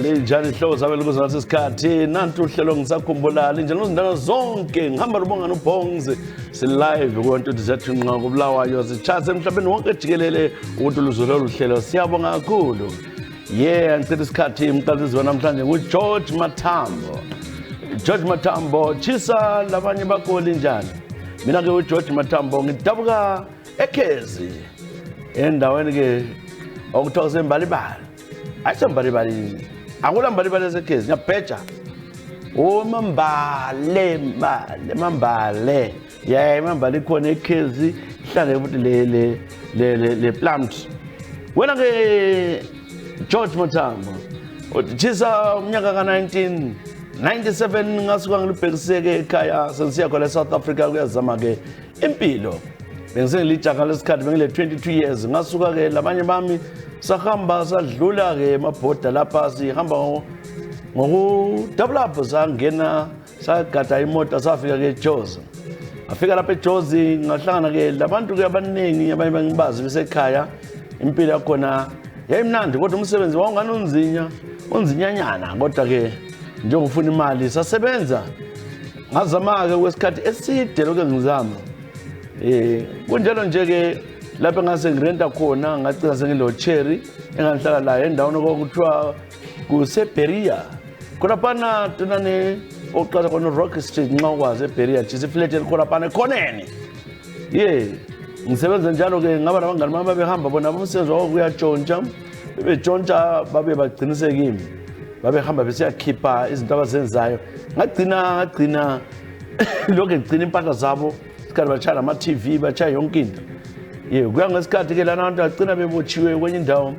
Linjani hlobo zabe lokuzalisa isikhathi nantu uhlelo ngisakhumbula linjani izindaba zonke ngihamba lobonga noBhongzi si live kuNtuthu zethu nqa kubulawayo sichatha emhlabeni wonke jikelele ukuthi uluzolo luhlelo siyabonga kakhulu ngicela isikhathi umqalisi namhlanje nguGeorge Mathambo. George Mathambo chisa labanye bakho linjani mina ke uGeorge Mathambo ngidabuka eKhezi endaweni ke okuthiwa sembalibali ayisembalibali angula mbalibali eseKhezi ngiyabheja mambale imambali khona eKhezi ihlale futhi le plant wena ke George Mathambo uthisa umnyaka ka1997 ngasuka ngilibhekiseke ekhaya sensiya khona eSouth Africa kuyazama ke impilo bengisengilijaga lesikhathi bengile 22 years ngasuka ke labanye bami sahamba sadlula ke emabhoda lapha sihamba ngokudevelop sangena sagada imoto safika ke eJozi afika lapha eJozi ngahlangana ke labantu ke abaningi abanye bangibazi besekhaya impilo yakhona yayimnandi kodwa umsebenzi wawungani unzinyanyana kodwa ke njengofuna imali sasebenza ngazama ke kwesikhathi eside lokho ngizama kunjalo nje ke lapha ngase ngirenta khona ngacika sengilo cherry engangihlala la endaweni okuthiwa kuseBeria khona pana tunane oqala khona Rock Street nxa ukwazi eBeria chisi flat elikhona pana ekhoneni ngisebenza njalo ke ngaba nabangani bami behamba bona umsebenzi wabo kuyatshontsha bebetshontsha babe bagcinise kimi babehamba besiyakhipha izinto abazenzayo ngagcina lokho ngigcina impahla zabo isikhathi bachaya ama TV bachaya yonke into kuya ngesikhathi ke lana abantu agcina bebotshiwe kwenye indawo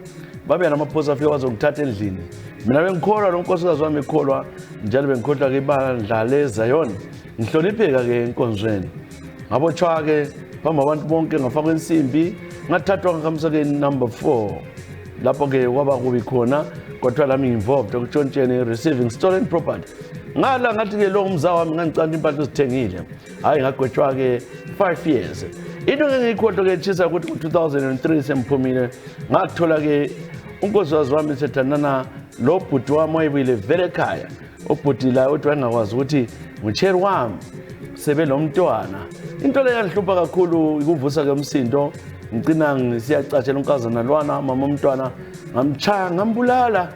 babe namaphosa afika bazongithatha endlini mina bengikholwa nonkosikazi wami ekholwa njalo bengikhohlwa ke ibandla leZion ngihlonipheka ke enkonzweni ngabotshwa ke phamba abantu bonke ngafakwa insimbi ngathathwa ngihambisa ke number 4 lapho ke kwaba kubi khona kodwa lami involved ekutshontsheni receiving stolen property ngala ngathi ke lo umzawa wami ngangicanda impahla ezithengile hayi ngagwetshwa ke 5 years into engikhohlwa ke chisa ukuthi ku2003 semphumile ngathola ke unkosikazi wami sethandana lo bhuti wami wayebile vele ekhaya ubhuti la uthi wayengakwazi ukuthi ngucheri wami sebe lo mntwana into le yanhlupha kakhulu ikuvusa ke umsindo ngicina ngisiyacatshela unkazana lwana mama umntwana ngamchaya ngambulala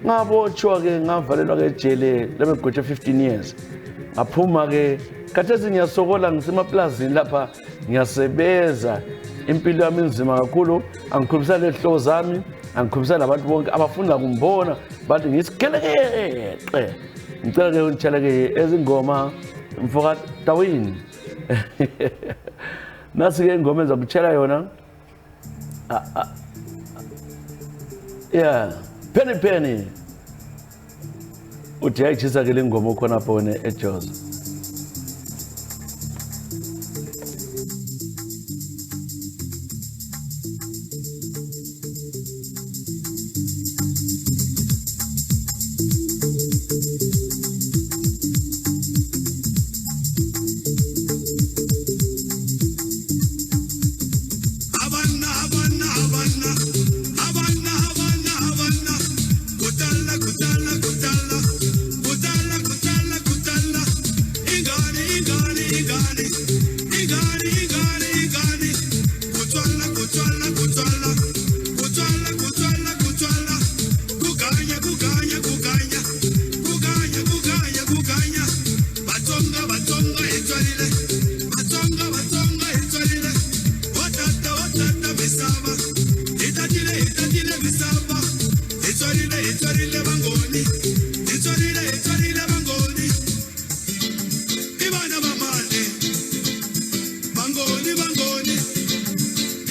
ngabotshwa ke ngavalelwa ke ejele lebegotshe 15 years ngaphuma ke khathesi ngiyasokola ngisemaplazini lapha ngiyasebenza impilo yami inzima kakhulu angikhulumisa lehlo zami angikhulumisa labantu bonke abafuna ukumbona bathi ngisigeleke ngicela ke ungitshela ke ezingoma mfoka Tawini nasi ke ingoma ezakutshela yona penny uthi ayitshisa ke lengoma khona phone eJozi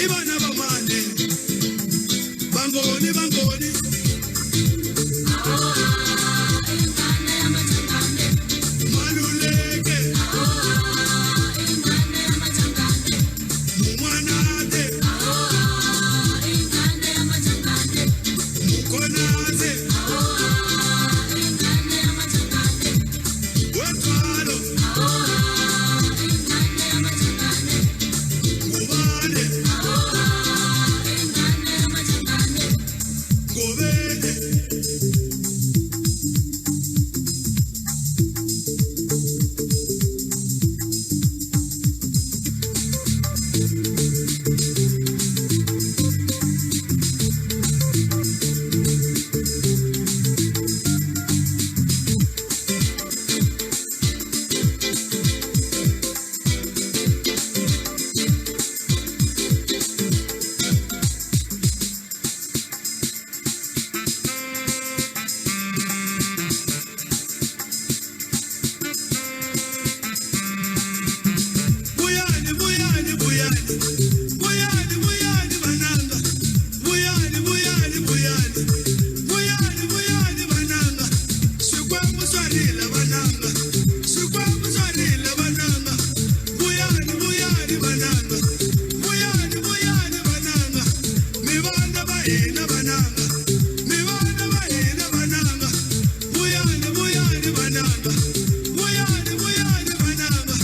ibana bamane bangoni bangoni maluleke mwanade mukonaze wetwalo ngubane ngobele buyani buyani buyani buyani buyani bananga buyani buyani buyani buyani buyani bananga sikwamuswanile bananga sikwamuswanile bananga buyani buyani bananga buyani buyani bananga mibana bahina bananga mibana bahina bananga buyani buyani bananga buyani buyani bananga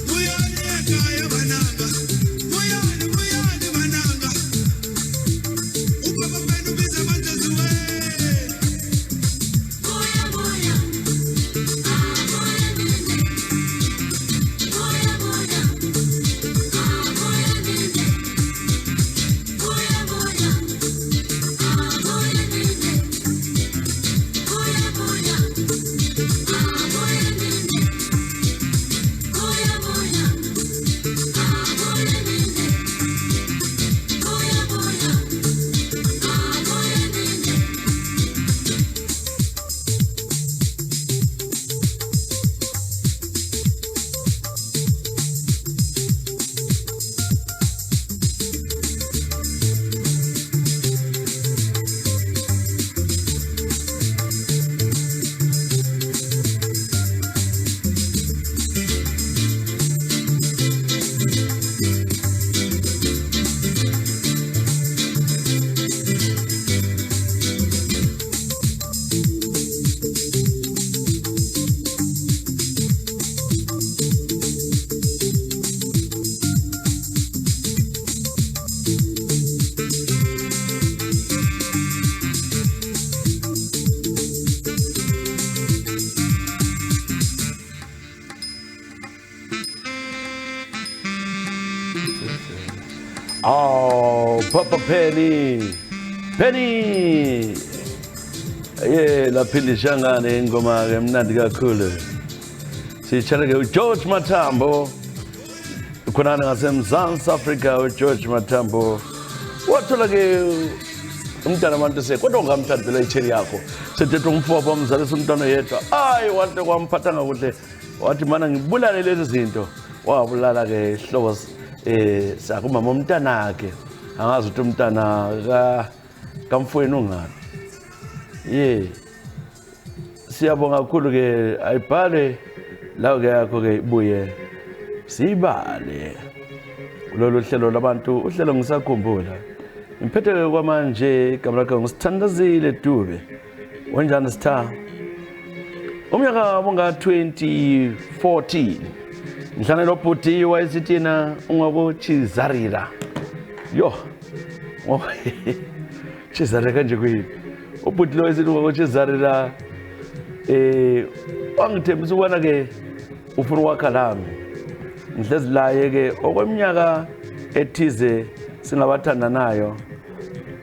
buyani ekaya bananga buyani buyani bananga ubaba benu biza banjaziwe Oh, Papa Penny. Penny. Laphindishangane ingoma ke mnandi kakhulu. Sichala ke uGeorge Mathambo. Khonana ngaseMzantsi Africa uGeorge Mathambo. Wathola ke umntana amantu kodwa ungamthandela icheli yakho. Sethethe umfowabo omzalisa umntwana yedwa. Hayi wante kwamphathanga kuhle. Wathi mana ngibulale lezi zinto. Wabulala ke ihlobo sakumama umntana akhe. Angazi ukuthi umntana kamfweni ungaphi. Siyabonga kakhulu ke ayibhale lawo ke yakho ke ibuye sibale lolu hlelo labantu uhlelo ngisakhumbula imphethe kwamanje igama lakhe ngusithandazile Dube wenjani sitha umnyaka wonga 2014 ngihlangana nobhuti wayesithina ungabo Chizarira yo Chizarira kanje kuyipi ubhuti lo wayesithi ungabo Chizarira wangithembisa ukubona ke ufuna ukwakha lami ngihlezi laye ke okweminyaka ethize singabathandanayo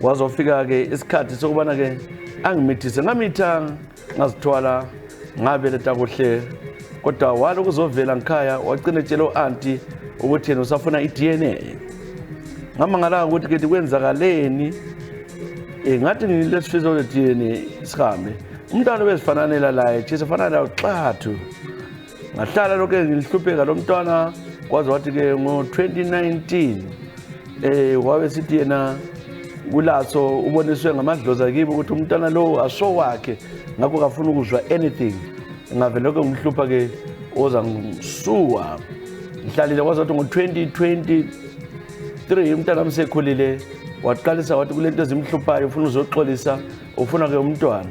wazofika ke isikhathi sokubana ke angimithise ngamitha ngazithwala ngabeletha kuhle kodwa walo kuzovela ngikhaya wagcina etshela auntie ukuthi yena usafuna iDNA ngamangala ukuthi ke kwenzakaleni ngathi ngilesifiso leDNA sihambe umntwana bezifananela laye nje sifana nayo xathu ngahlala lokho ngilihlupheka lo mntwana kwaze wathi ke ngo 2019 wabe sithi yena uLaso uboniswe ngamadlozi akibo ukuthi umntwana lo asowakhe ngakho kafuna ukuzwa anything ngavele lokho ngimhlupha ke oza ngisuwa ngihlalile kwazathi ngo-2023 umntana amsekhulile waqalisa wathi kulento ezimhluphayo ufuna uzoxolisa ufuna ke umntwana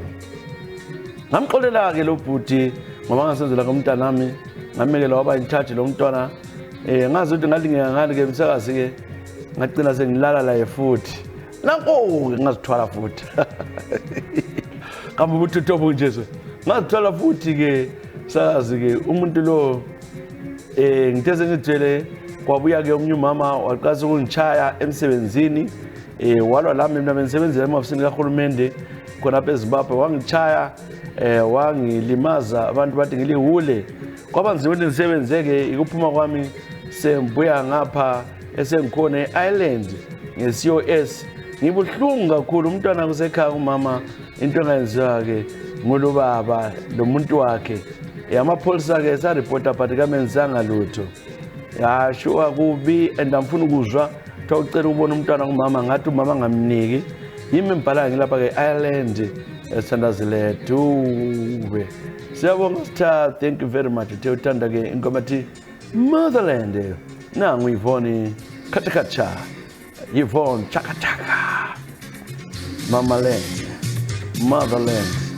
ngamxolela ke lo bhuti ngoba ngasenzela komntana nami ngamekela waba in charge lo mntwana ngazi ukuthi ngalingeka ngani ke umsakazi ke ngagcina sengilala laye futhi nanko ngazithwala futhi kambe ukuthi uthobo nje ngazithwala futhi ke sazi ke umuntu lo ngitheze ngithele kwabuya ke omnye umama waqasa ukungichaya emsebenzini walwa lami mina bensebenzela emafisini kahulumende khona lapha eZimbabwe wangichaya wangilimaza abantu bathi ngilihule kwabanzima ukuthi ngisebenzeke ikuphuma kwami sembuya ngapha esengikhona e-Ireland nge-COS ngibuhlungu kakhulu umntwana kusekhaya umama into engayenziwa ke ngolubaba lo muntu wakhe amapholisa ke saripota but kamenzanga lutho yasho akubi and amfuna ukuzwa ucela ukubona umntwana kumama ngathi umama ngamniki yimi mbhala ngilapha ke Ireland esandazile Dube siyabonga sitha thank you very much uthe uthanda ke ingoma ethi Motherland nangu Yvonne Khatakacha Yvonne Chaka Chaka Mama Land Motherland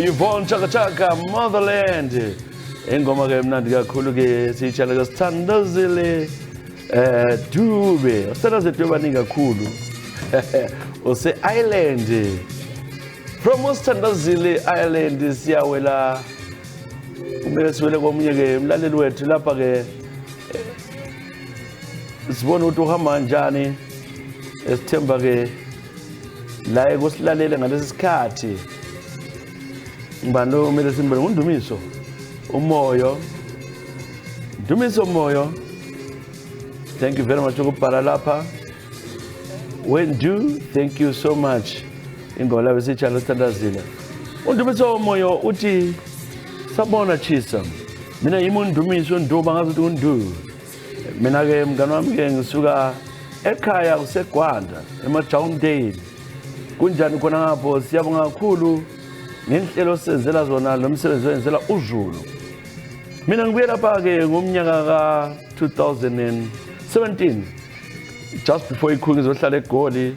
Yvonne Chaka Chaka Motherland ingoma ke mnandi kakhulu ke siyitshala ke Sithandazile Dube Sithandazile Dube baningi kakhulu use Island from Sithandazile Island siyawela kumele siwele komunye ke umlaleli wethu lapha ke sibona ukuthi uhamba kanjani esithemba ke la ekusilalele ngalesi sikhathi ngibalo kumele simbele nguNdumiso umoyo Dumiso moyo thank you very much ukubhala lapha Wendu thank you so much ingola besitshala Sithandazile uNdumiso umoyo uthi sabona chisa mina yimi uNdumiso Nduba ngathi uNdu mina ke mngani wami ke ngisuka ekhaya kuseGwanda emaJoundale kunjani khona ngapho siyabonga kakhulu ngenhlelo senzela zona lo msebenzi wenzela uZulu mina ngibuye lapha ke ngomnyaka ka 2017 just before ikhulu ngizohlala eGoli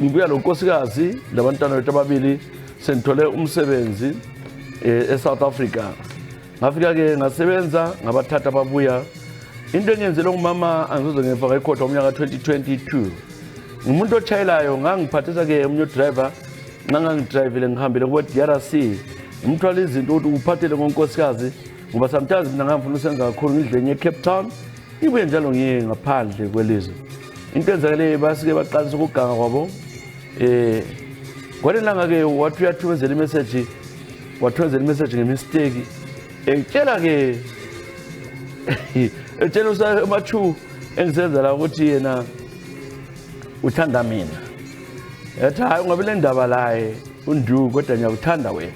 ngibuya lonkosikazi labantwana bethu ababili sengithole umsebenzi eSouth Africa ngafika ke ngasebenza ngabathatha babuya into engenzele ngumama angizoze ngefaka ikhotha umnyaka 2022 umuntu ochayelayo ngangiphathisa ke umunye driver ngangidrivele ngihambile ku DRC umthwala izinto ukuthi uphathele ngonkosikazi ngoba sometimes mina ngafuna usenza kakhulu ngidlenye eCape Town ibuye njalo ngiye ngaphandle kwelizwe into enzakele basike baqalisa ukuganga kwabo kwalelanga ke wathi uyathumezela imessage ngemistake etshela ke etshela uSamathu engisenza la ukuthi yena uthanda mina ethi hayi ungabile ndaba laye uNdu kodwa ngiyakuthanda wena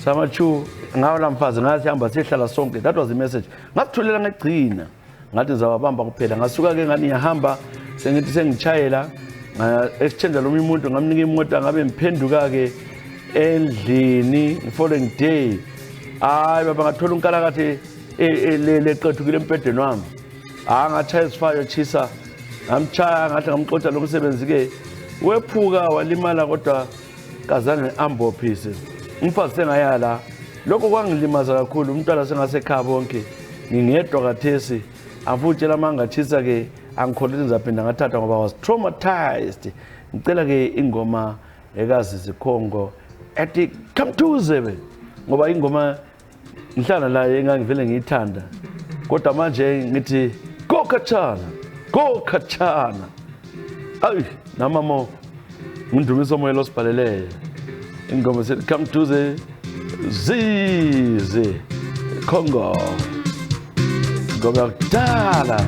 Samathu ngawula mfazi ngasihamba sihlala sonke that was the message ngathulela ngegcina ngathi ngizawabamba kuphela ngasuka ke ngani ngihamba sengithi sengichayela exchange lo umuntu ngamnika imoto ngabe ngiphenduka ke endlini following day hayi baba ngathola unkalakathe leqethukile empedeni wami ngachaya isifayo chisa ngamchaya ngathi ngamxoxa lo msebenzi ke wephuka walimala kodwa kazange ambo pieces umfazi sengayala lokho kwangilimaza kakhulu umntwana sengasekhaya bonke ngingedwa kathesi afutshela mangachisa ke angikholeli ngizaphinda ngathatha ngoba was traumatized ngicela ke ingoma ekazi Zikhongo ethi come to zebe ngoba ingoma ngihlala la engangivele ngiyithanda kodwa manje ngithi go khatshana ayi namamo uNdumiso moyo losibhalele ingoma sethi come to the zize Congo ngoba kudala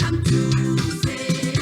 Come to say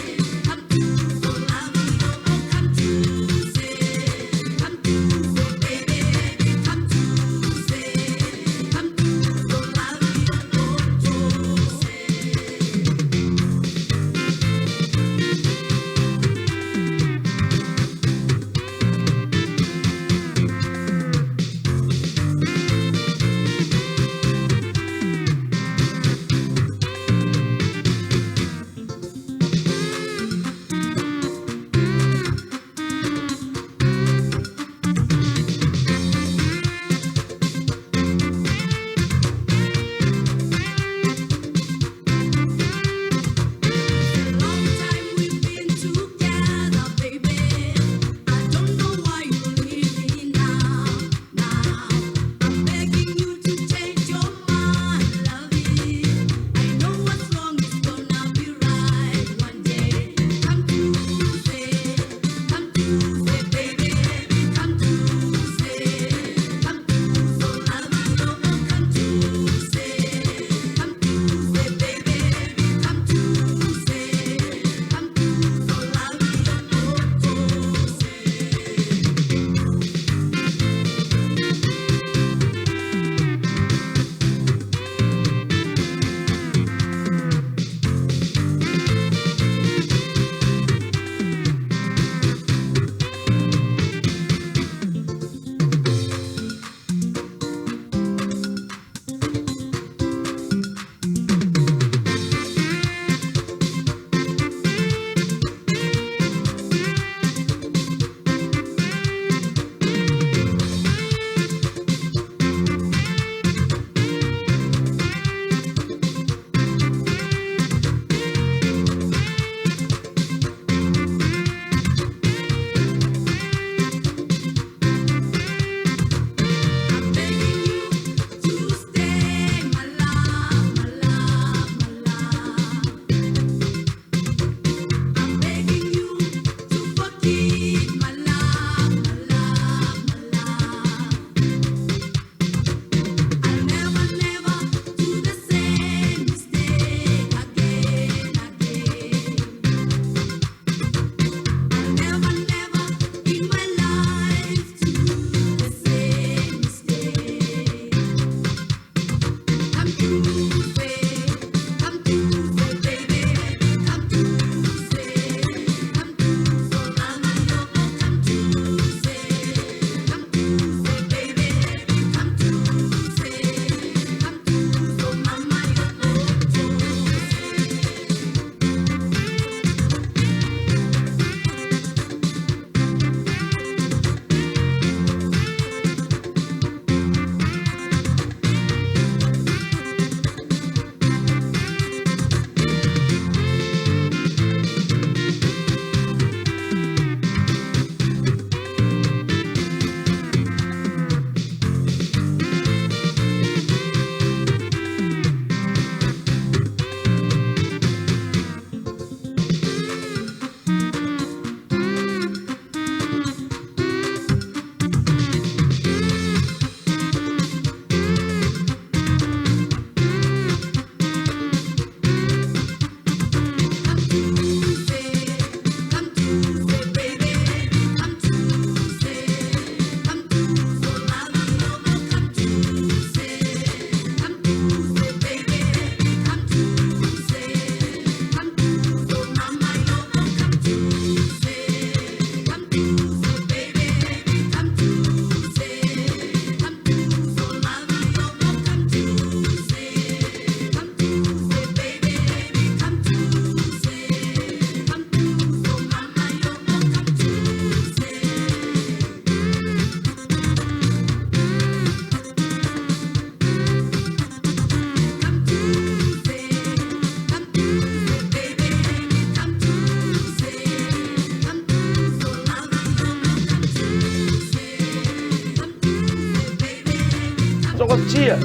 sokwasithiya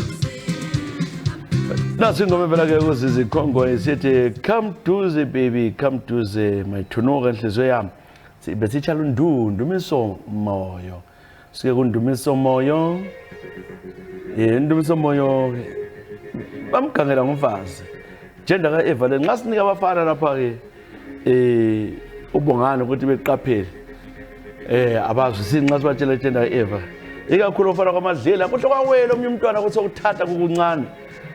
nasi ingoma phela ke kuzizikhongo isithi come duze baby come duze mayithunuka inhliziyo yami besitshala undundu umiso moyo sike kundumiso moyo ndumiso moyo bamgangela ngumfazi gender ka Eva nxa sinika abafana lapha ke ubongane ukuthi beqaphele abazi sinxa sibatshela gender ka Eva ikakhulu ofana kwamadlela kuhle kwawela omnye umntwana ukuthi okuthatha kukuncane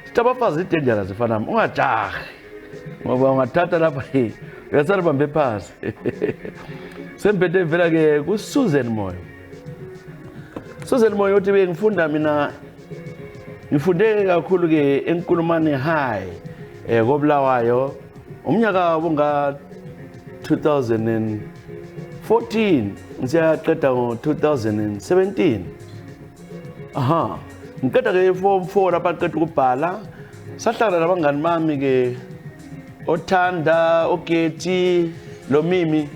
sithi abafazi idangerous zifana ungajahi ngoba ungathatha lapha uyasala bambe phasi semphethe vela ke ku Susan Moyo uthi bengifunda mina ngifunde kakhulu ke eNkulumane High koBulawayo umnyaka wonga 2014 ngisiyaqeda ngo2017 ngiqeda ke form 4 lapha qeda ukubhala sahlala nabangani bami ke oThanda oGethi lo Mimi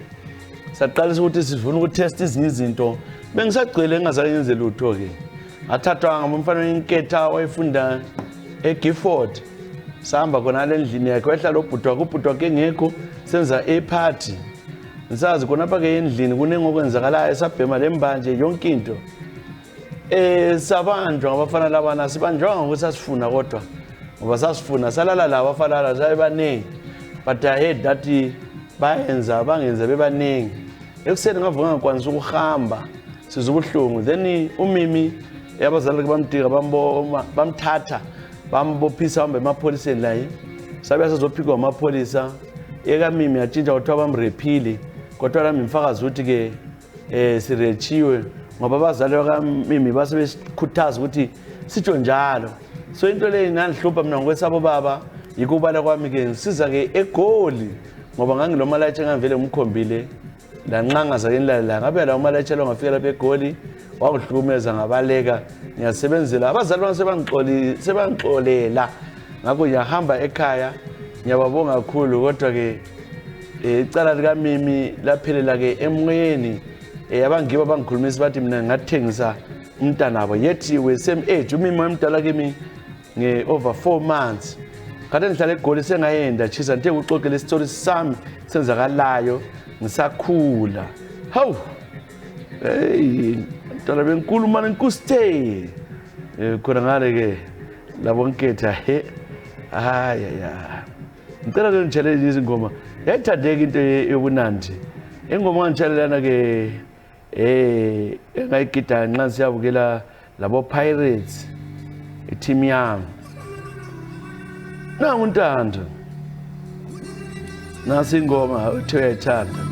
saqalisa ukuthi sifuna ukutest izinye izinto bengisagcwele engazange ngenze lutho ke athathwa ngumfana wenketha wayefunda eGifford sahamba khona endlini yakhe wahlala ubhutwa ke ngekho senza party ngisazi khona apha ke endlini kunengokwenzakalayo sabhema lembanje yonke into sabanjwa ngabafana labana sibanjwa ngokuthi sasifuna kodwa ngoba sasifuna salala la abafana la sabebaningi but I heard that bangenza bebaningi ekuseni ngavuka ngakwanisa ukuhamba sizubuhlungu then uMimi yabazali bamdika bamthatha bambophisa hamba emapholiseni la sabe sazophikwa amapholisa eka Mimi yatshintsha ukuthi bamrephile kodwa nami mfakazi uthi ke sirechiwe ngoba abazali bakaMimi base besikhuthaza ukuthi sitsho njalo so into le nanihlupha mina ngokwesabo baba yikubala kwami ke ngisiza ke eGoli ngoba ngangilomalatshe ngavele ngimkhombile la nqangaza kenilala ngabe la umalatshe lo ngafika lapha eGoli wakuhlukumeza ngabaleka ngiyasebenzela abazali bami sebangixolela ngakho ngiyahamba ekhaya ngiyababonga kakhulu kodwa ke icala lika Mimi laphelela ke emoyeni abangibo abangikhulumisa bathi mina ngathengisa umntanabo yethi we same age uMimi wamdala kimi nge over 4 months kade ngihlala eGoli sengayenda chisa ngithe uxoxele isitori sami senzakalayo ngisakhula hawu mntwana benkulu manje nkusithe khona ngale ke labo nketha ngicela ke ngitshele izingoma yayithandeka into yobunandi ingoma ngitshelelana ke engayigida nxa siyabukela labo Pirates team yami nangu uNtando nasi ingoma uthi uyayithanda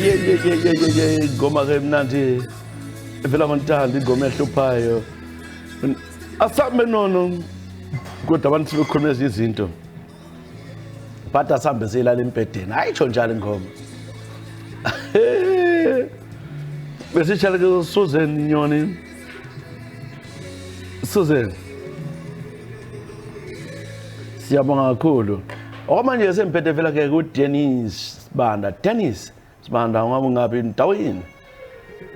Ingoma ke mnandi evela ngoNtando, ingoma ehluphayo. Asambe nono kodwa abantu bekhuluma izinto. But asambe silala empedeni. Ayitsho njalo ingoma. Besichala ke Susan Nyoni. Susan. Siyabonga kakhulu. Okwamanje semphethe vela ke kuDennis Sibanda. Dennis Sibanda ungabe ngabe endaweni.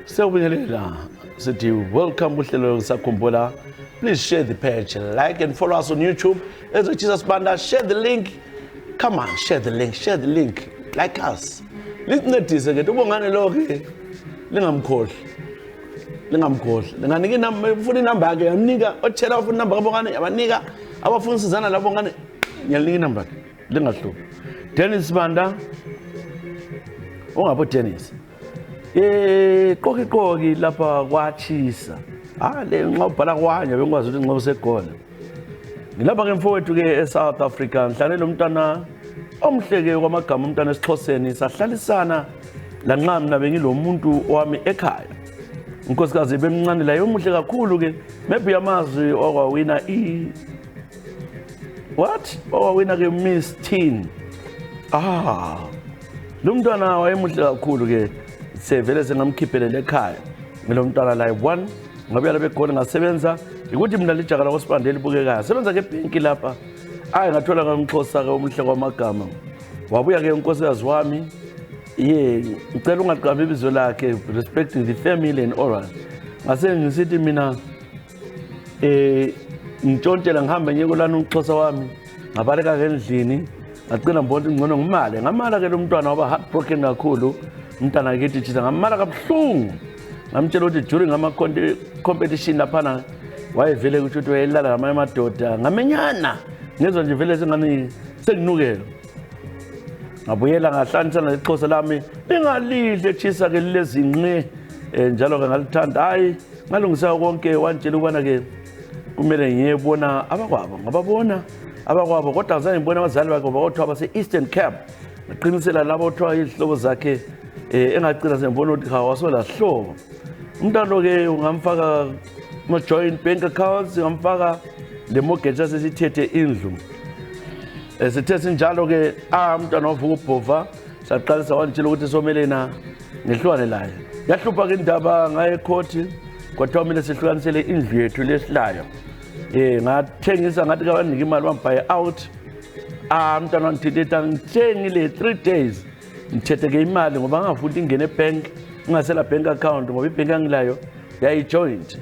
Siyabingelela. Sithi welcome kuhlelo sakhumbula. Please share the page, like and follow us on YouTube. As Jesus Sibanda, share the link. Come on, share the link. Like us. Lisincedise ke ubongane lo ke lingamkhohle. Linganika inamba, ufuna inamba yakhe yamnika, othela ufuna inamba kabongane yabanika, abafuna usizana labongane ngiyanika inamba lingahluphi. Dennis Sibanda ungapho Dennis. Qoki lapha kwachisa. Le nxa ubhala kwanya bengikwazi ukuthi nxa usegona. Ngilapha ke mfowethu ke eSouth Africa ngihlanele umntana omhleke kwamagama umntana esixhoseni sahlalisana la nxa mina bengilomuntu wami ekhaya. Unkosikazi bemncane la yomuhle kakhulu ke maybe yamazwi okwawina okwawina ke Miss Teen. Lo mntwana wayemuhle kakhulu ke sevele sengamkhiphele ekhaya. Ngilo mntwana la 1 ngabe yala bekhona ngasebenza ukuthi mina lijaka la kwaSibandeli bukekayo sebenza ke Pinki lapha ngathola ngamxhosa ke umhle kwamagama wabuya ke unkosikazi wami ngicela ungaqambi ibizo lakhe respecting the family and all ngase ngisithi mina ngintshontshela ngihambe ngiye kulana uxhosa wami ngabaleka ke endlini ngacela ngibona ingcono ngimale ngamala ke lo mntwana waba heartbroken kakhulu umntana akithi thina ngamala kabuhlungu ngamtshela ukuthi during ama competition laphana wayevele ukuthi wayelala ngamanye amadoda ngamenyana ngezwe nje vele sengani senginukela ngabuyela ngahlanganisana lexhosa lami lingalidle echisa ke lezinqe njalo ke ngalithanda ngalungisa konke wantshela ukubana ke kumele ngiyebona abakwabo ngababona abakwabo kodwa azange ngibona abazali bakhe bakhothwa base Eastern Cape ngiqinisela labo othwa izihlobo zakhe engagcina sengibona ukuthi wasola hlobo umntwana ke ungamfaka ma joint bank accounts ngamfaka le mortgage asesithethe indlu sithe sinjalo ke umntwana wavuka ubhova saqalisa wantshela ukuthi somelena ngehlwane laye yahlupha ke indaba ngaye court kodwa kumele sihlukanisele indlu yethu lesihlayo ngathengisa ngathi kabanike imali bambuy out umntwana wangithetha ngithengile 3 days ngithethe ke imali ngoba ngafuna ingene ebank ngasela bank account ngoba ibank angilayo yayijoint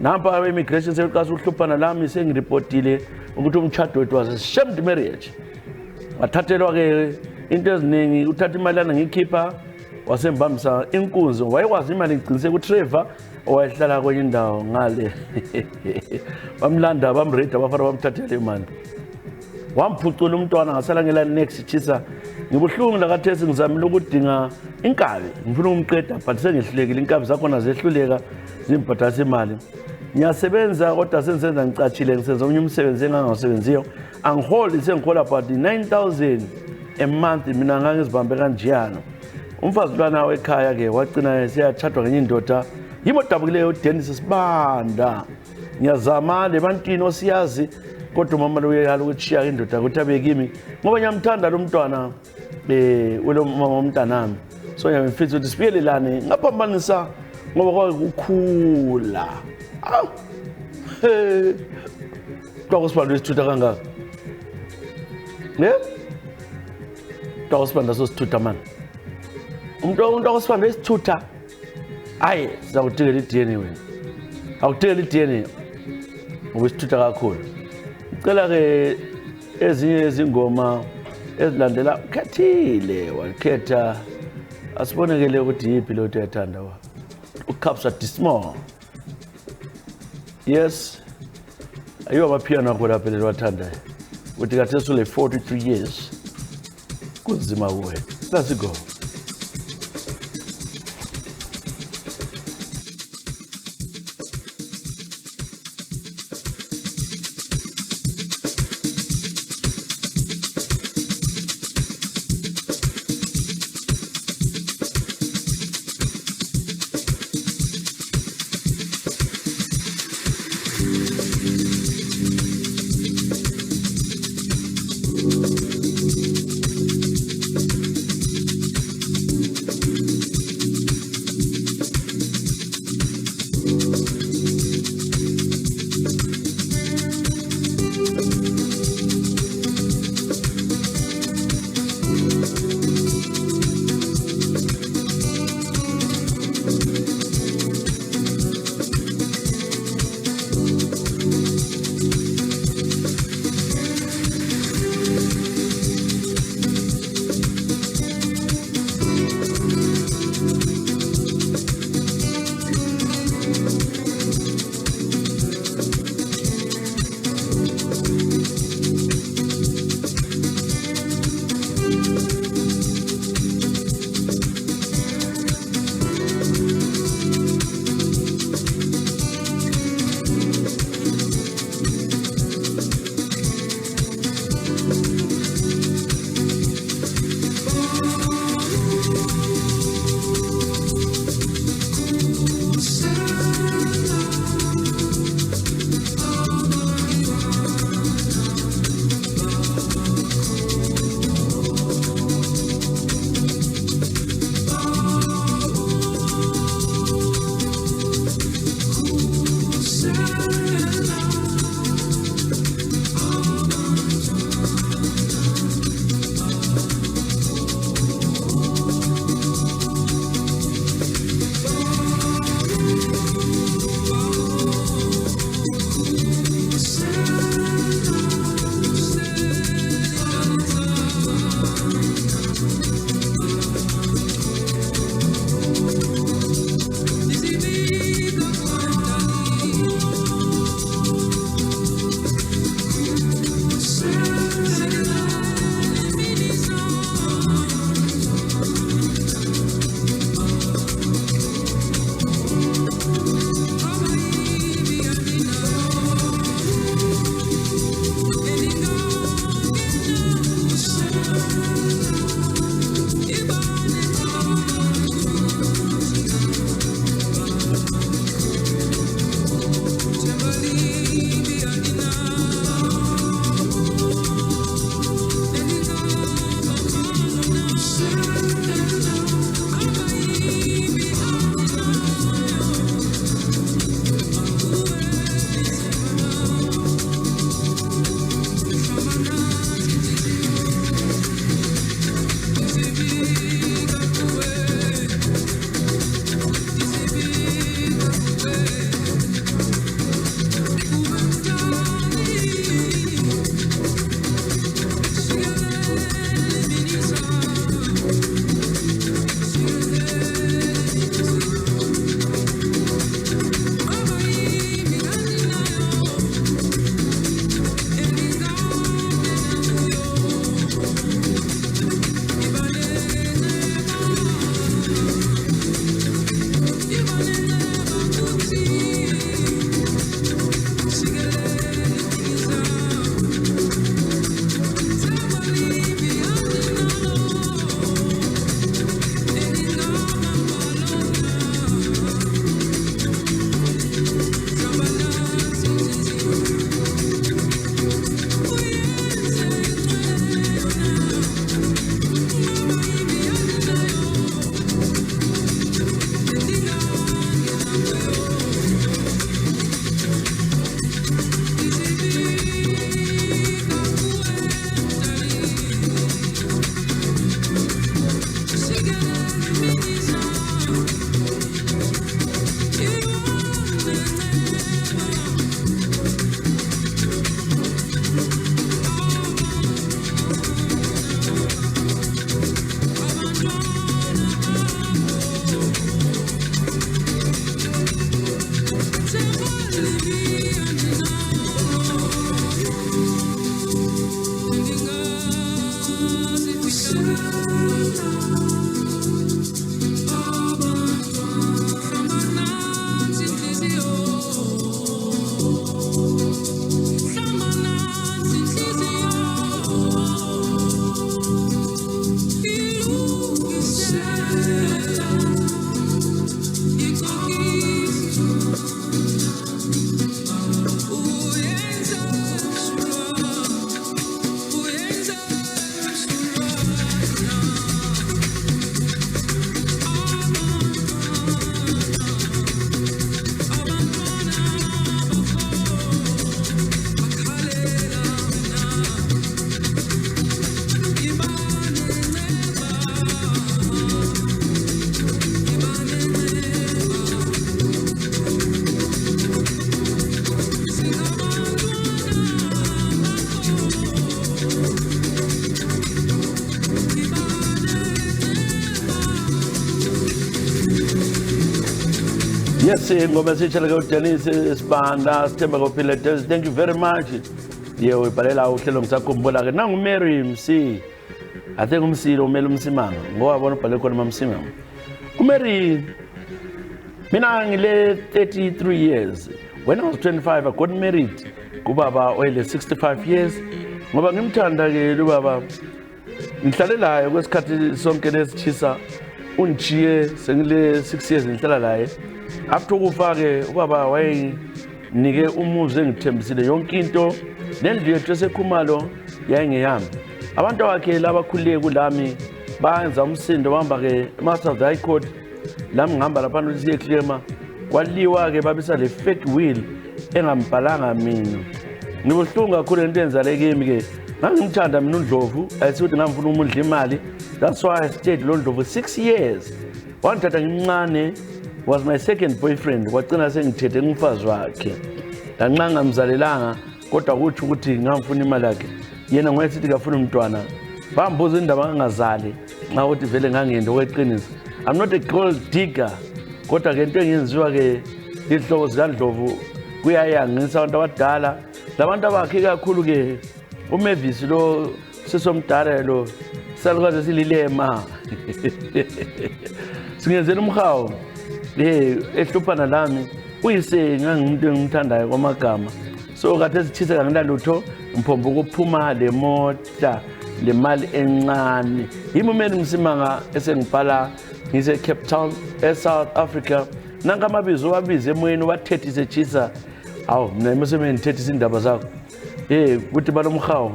nampa immigration seqasa uhluphana lami sengireportile ukuthi umtshado wethu was shamed marriage wathathelwa ke into eziningi uthatha imali lana ngikhipha wasembambisa inkunzi wayekwazi imali ngigcinise ku Trevor owayehlala kwenye indawo ngale bamlanda bamrate abafana bamthathele imali wamphucula umntwana ngasala ngela next chisa ngibuhlungu lakathesi ngizamile ukudinga inkabi ngifuna umqeda but sengihlulekile inkabi zakhona zehluleka zimbhathasa imali ngiyasebenza kodwa senzenza ngicatshile ngisenza omnye umsebenzi engangasebenziyo angiholi sengihola about 9,000 a month mina ngangizibambe kanjiyana umfazi lwana wekhaya ke wagcina siyachatwa ngenye indoda yibo dabukileyo uDennis Sibanda ngiyazama le bantini osiyazi kodwa mama lo uyala ukuchiya indoda ukuthi abekimi ngoba ngiyamthanda lo mntwana ulo mama womntanami so ngiyamfisa ukuthi sibiyelelane ngaphambanisa ngoba kwakukhula Sibanda isithutha kangaka Sibanda sosithutha man umuntu Sibanda isithutha sizawutikela iDNA wena awutikela iDNA ngoba isithutha kakhulu ngicela ke ezinye izingoma ezilandela ukhethile wakhetha asibonekele ukuthi yipi lo uyathanda uCapsa Dismal yes ayiwa amapiano akho lapha lelwathanda uthi kathi sule 43 years kunzima kuwe let's go Yes, ngoma sitshela ke Dennis Sibanda Sithemba Kophila. Thank you very much. Yebo ibhalela uhlelo ngisakhumbula ke nangu Mary MC. I think umsilo umele umsimanga ngoba bona ubhale khona mamsimanga. uMary mina ngile 33 years. When I was 25 I got married kubaba oyile 65 years ngoba ngimthanda ke lo baba ngihlalelayo kwesikhathi sonke lesithisa unjiye sengile 6 years ngihlala laye. After ukufa ke ubaba wayenike umuzi engithembisile yonke into nendlu yethu esekhumalo yayingeyami. Abantu bakhe labakhulile kulami bayenza umsindo wahamba ke Master High Court lami ngihamba lapha siye claima kwaliwa ke babisa le fake will engambhalanga mina. Ngibuhlungu kakhulu into enzale kimi ke ngangimthanda mina uNdlovu ayisithi ngamfuna umudla imali. That's why I stayed lo Ndlovu 6 years. Wangithatha ngimncane was my second boyfriend kwagcina sengithethe umfazi wakhe. Lanxa ngamzalelanga kodwa kuthi ukuthi ngamfuna imali yakhe. Yena ngoyisithi kafuna umntwana. Bambuza indaba ngangazali nxa uthi vele ngangendo kweqiniso. I'm not a gold digger. Kodwa ke into engenziwa ke ihloko zikaNdlovu kuyayangisa abantu abadala. Labantu abakhe kakhulu ke uMavis lo sesomdala lo salukaze sililema. Singenzela umhawu ehluphana lami uyise ngangimuntu engimthandayo kwamagama. So kade sithisa kangilalutho mphombo ukuphuma le mota le mali encane. Yimi umene Msimanga esengibhala ngise Cape Town eSouth Africa. Nanka amabizo wabize emoyeni wathethise chisa. Awu mina mase ngithethisa indaba zakho. Kuthi balomhawu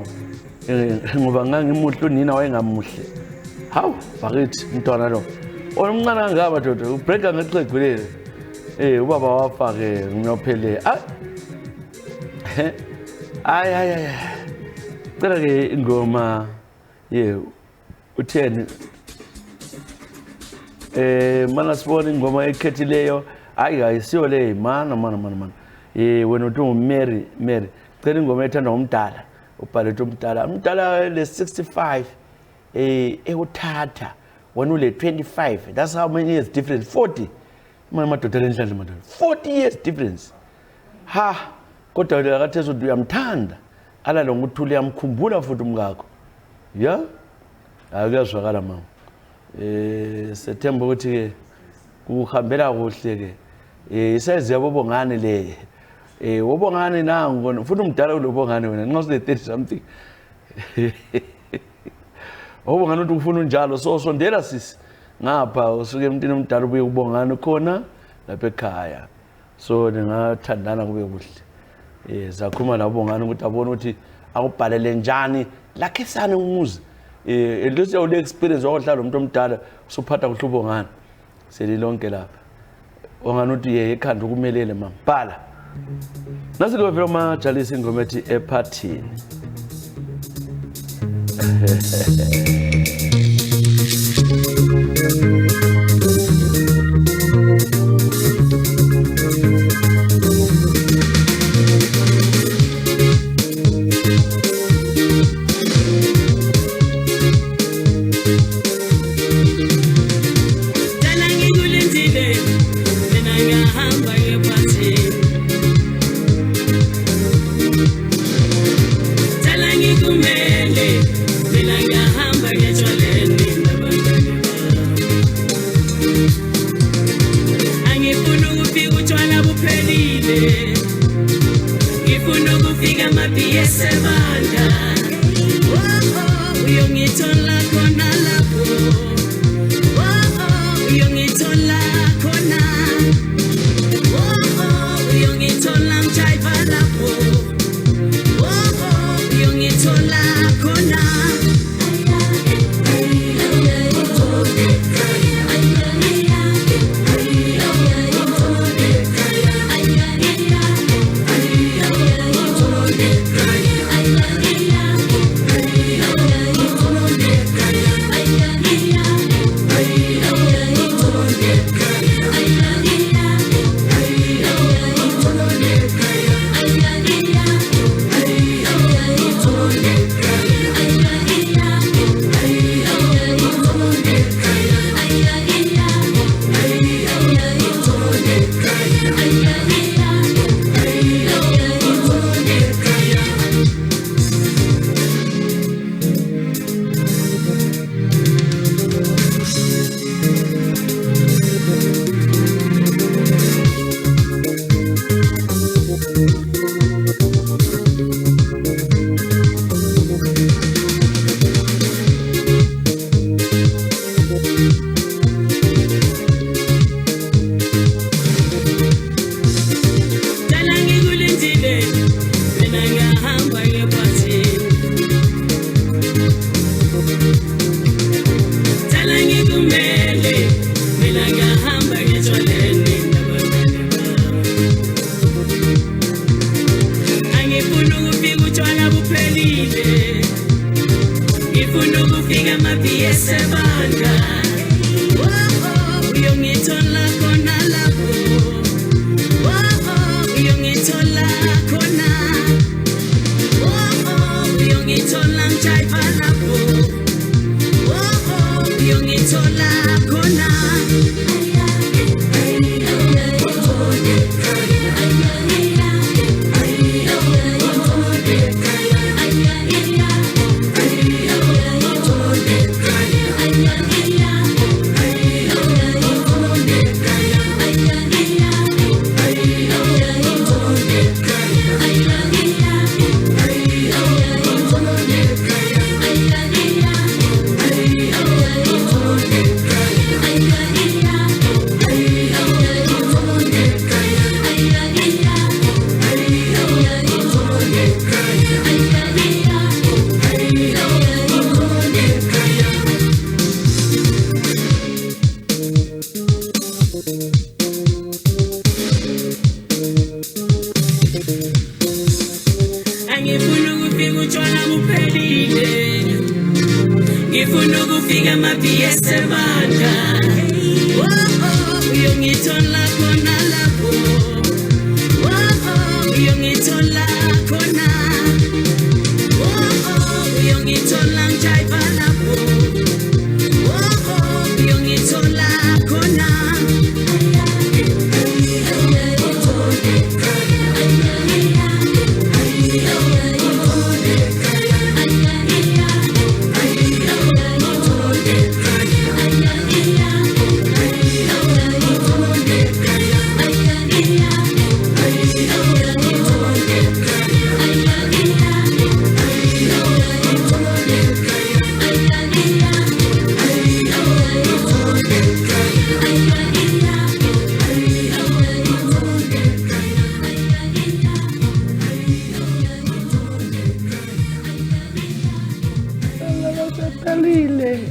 ngoba ngangimuhle unina wayengamuhle. Hawu bakithi mntwana lo. Omncane kangaba dodo ubreaka ngexegulele. Ubaba wafa ke ngiyophele. Ay. Cela ke ingoma utheni mana sibona ingoma ekhethileyo ayisiyo le mana. Wena uthi uMary cela ingoma ethandwa umdala ubhalethwe umdala le 65 ekuthatha when ule 25. That's how many years difference. 40 madoda lenhlanhla madoda 40 years difference. Kodwa akathezo uyamthanda alalo nguthuli yamkhumbula futhi umkakho. Yeah, akuyazwakala mama. Sethemba ukuthi ke kuhambela kuhle ke. Isize yabobongane le. Wobongane nangu futhi umdala ulobongane wena nxa usile 30 something. Wobongane uthi ufuna unjalo so sondela sisi ngapha usuke emntini omdala ubuye kubongane khona lapha ekhaya. So ningathandana kube kuhle. Zakhuluma nabongane ukuthi abone ukuthi akubhalele njani lakhe sane umuzi. Elise ule experience wahlala umuntu omdala usuphatha kuhle ubongane. Selilonke lapha. onganuthi ekhanda ukumelele mabhala nasi lo vela majalisi ingoma ethi ephathini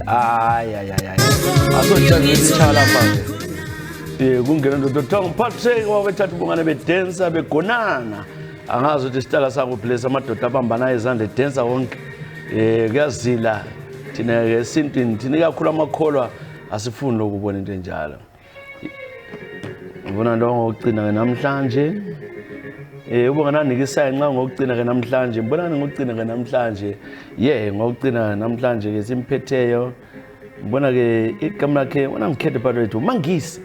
Ay. Aso judge isichala manje. kungena ndoda othiwa nguPatrick wabethatha ubungane bedensa begonana angazi ukuthi isitala sangu place amadoda abambana izandla edensa wonke kuyazila thina esintwini thina kakhulu amakholwa asifuni lokubona into enjalo ngibona ndo ngokugcina namhlanje ubungananike isayi nxa ngokugcina ke namhlanje ngibona ngokugcina ke namhlanje ngokugcina namhlanje ke simphetheyo ngibona ke igama lakhe wona ngikhethe phakathi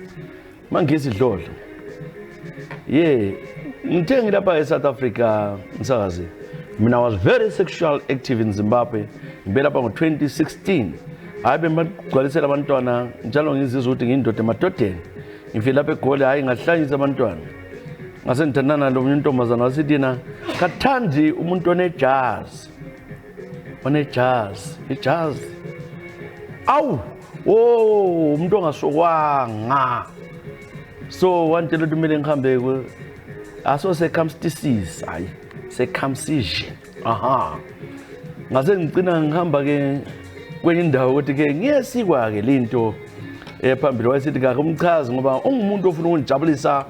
Mangisi Dlodlo ngithe ngilapha eSouth Africa msakazi mina was very sexual active in Zimbabwe ngibelapha ngo2016 hayi bemagcwalisela abantwana njalo ngizizwa ukuthi ngiyindoda emadodeni ngifike lapha eGoli hayi ngahlanyisa abantwana ngase ngithandana lo ntombazana wasithina kathandi umuntu onejazz ijazz awu umuntu ongasokwanga so wantela ukuthi kumele ngihambe aso circumcision hayi circumcision ngase ngicina ngihamba ke kwenye indawo ukuthi ke ngiyesikwa ke linto phambili wayesithi kake umchazi ngoba ungumuntu ofuna ukungijabulisa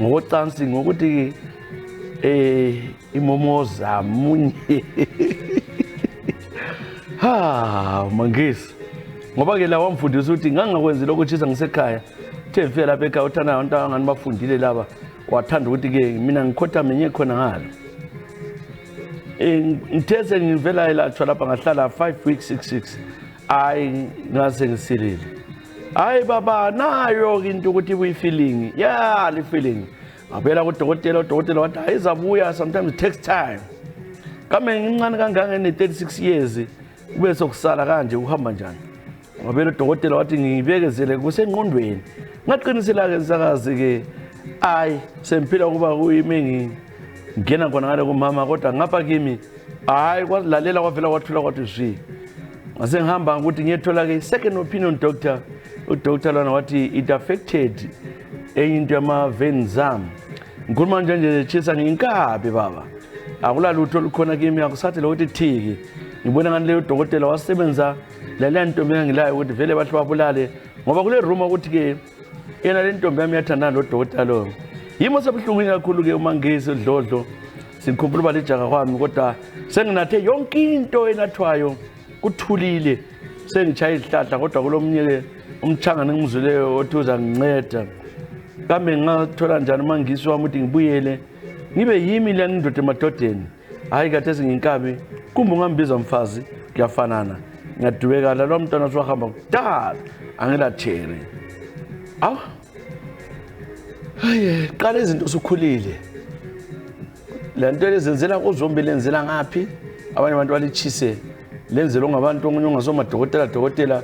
ngokocansi ngokuthi imomoza munye Mangisi ngoba ke la wamfundisa ukuthi ngangakwenzi lokuthisa ngisekhaya ngifike lapha ekhaya uthana abantu abangani bafundile laba wathanda ukuthi ke mina ngikhothame nye khona ngalo ngithese ngivela lapha ngahlala 5 weeks 6 hayi ngase ngisilile hayi baba nayo into ukuthi uyifeeling le feeling ngabela kudokotela udokotela wathi ayizabuya sometimes it takes time kame ngincane kangaka ne 36 years ube sokusala kanje uhamba njani ngabela udokotela wathi ngibekezele kusengqondweni ngaqinisela ke sakazi ke semphila kuba kuyimi ngena khona ngale kumama kodwa ngapha kimi kwalalela kwavela kwathula kwathi zwi ngase ngihamba ukuthi ngiyethola ke second opinion doctor udoctor lana wathi it affected into yama veins zami ngikhuluma nje chisa nginkabi baba akulalutho lukhona kimi akusathi lokuthi thiki ngibona ngani leyo dokotela wasebenza lale ntombi engilayo ukuthi vele bahle babulale ngoba kule room ukuthi ke yena le ntombi yami yathandana lo dokotela lo yimo sebuhlungwini kakhulu ke uMangisi Dlodlo sikhumbula balijaga kwami kodwa senginathe yonke into enathwayo kuthulile sengichaya izihlahla kodwa kulomnye umchangane ngimzuleyo othuza nginceda kambe ngathola njani uMangisi wami ukuthi ngibuyele ngibe yimi le ndoda emadodeni hayi kade singinkabi kumbe ungambiza mfazi kuyafanana ngiyadubeka lo mntwana swahamba kudala angilathere qala izinto usukhulile lento lezenzela kuzombi lenzela ngapi abanye abantu balichise lenzela ongabantu ongasomadokotela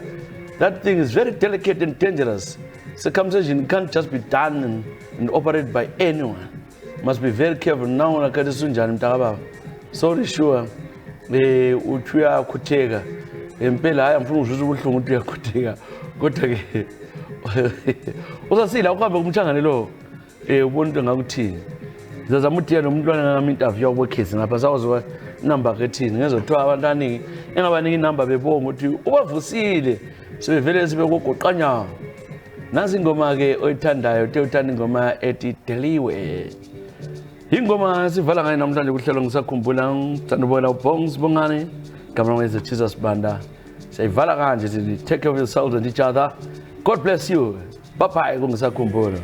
that thing is very delicate and dangerous. Circumcision can't just be done and operated by anyone. Must be very careful. Now nakati sunjani mtakababa. Sorry sure uthuya kutheka empela hayi mfuna uzuzwa ubuhlungu uthuya kutheka kodwa ke usasila ukuhambe kumthangane lo ubonto ngakuthini ngizazama ukuthi yena umntwana ngami interview yakwekhesi ngapha sawuzwa number kethini ngezothiwa abantu abaningi engabaniki number bebonga ukuthi ubavusile sebevele sibe kogoqanya nazi ingoma ke oyithandayo uthanda ingoma ethi Deliwe ingoma sivala ngayo namhlanje kuhlelo ngisakhumbula ngithanda ubona uBongs Bongani gama ngeze Jesus Banda siyivala kanje sithi take care of yourselves and each other. God bless you. Bye bye kungisakhumbula.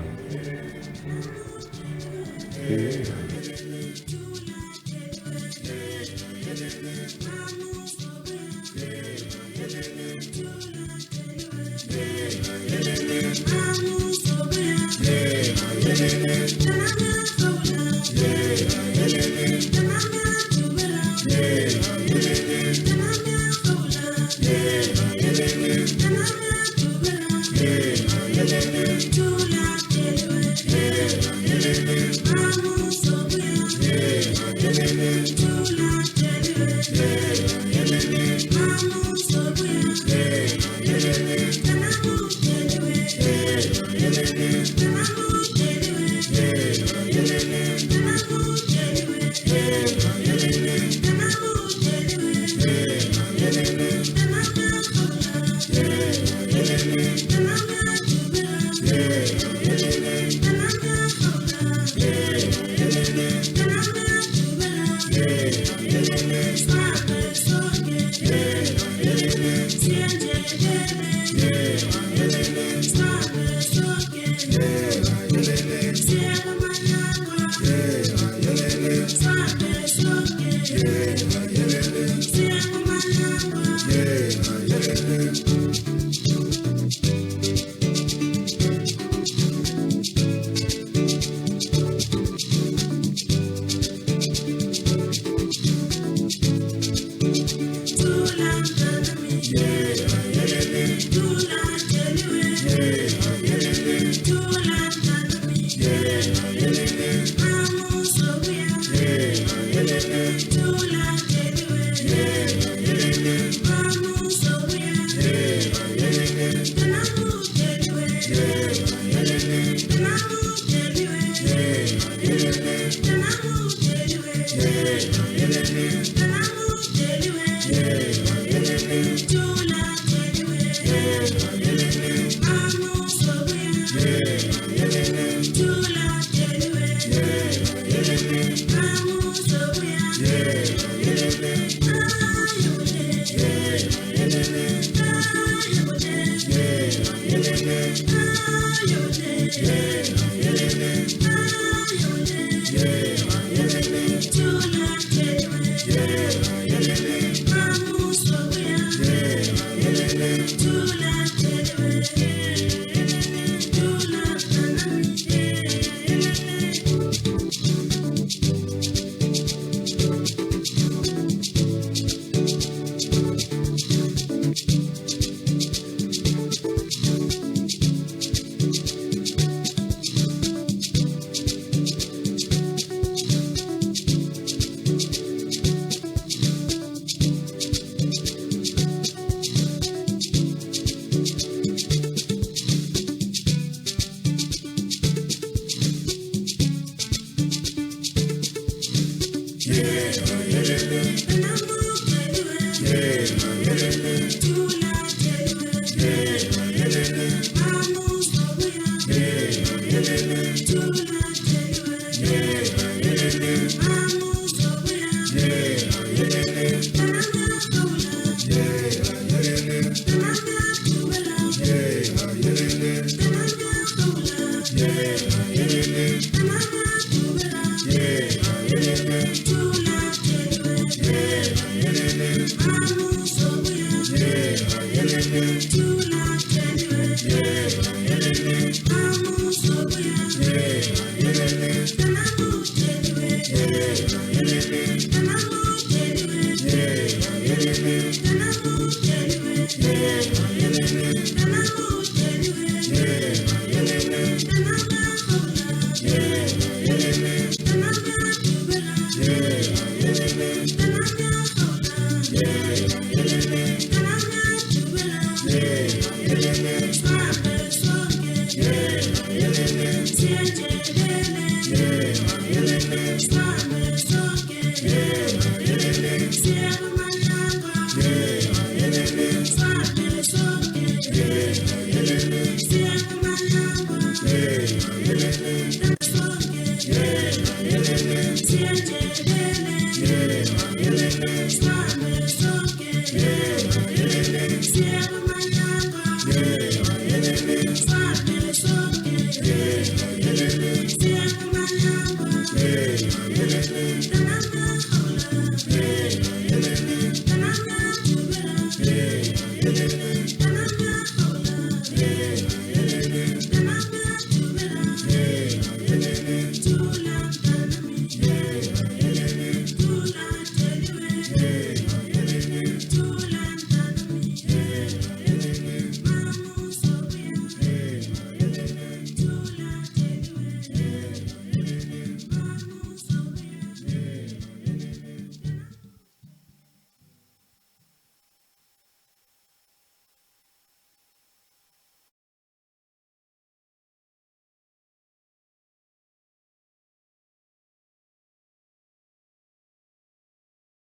Yeah.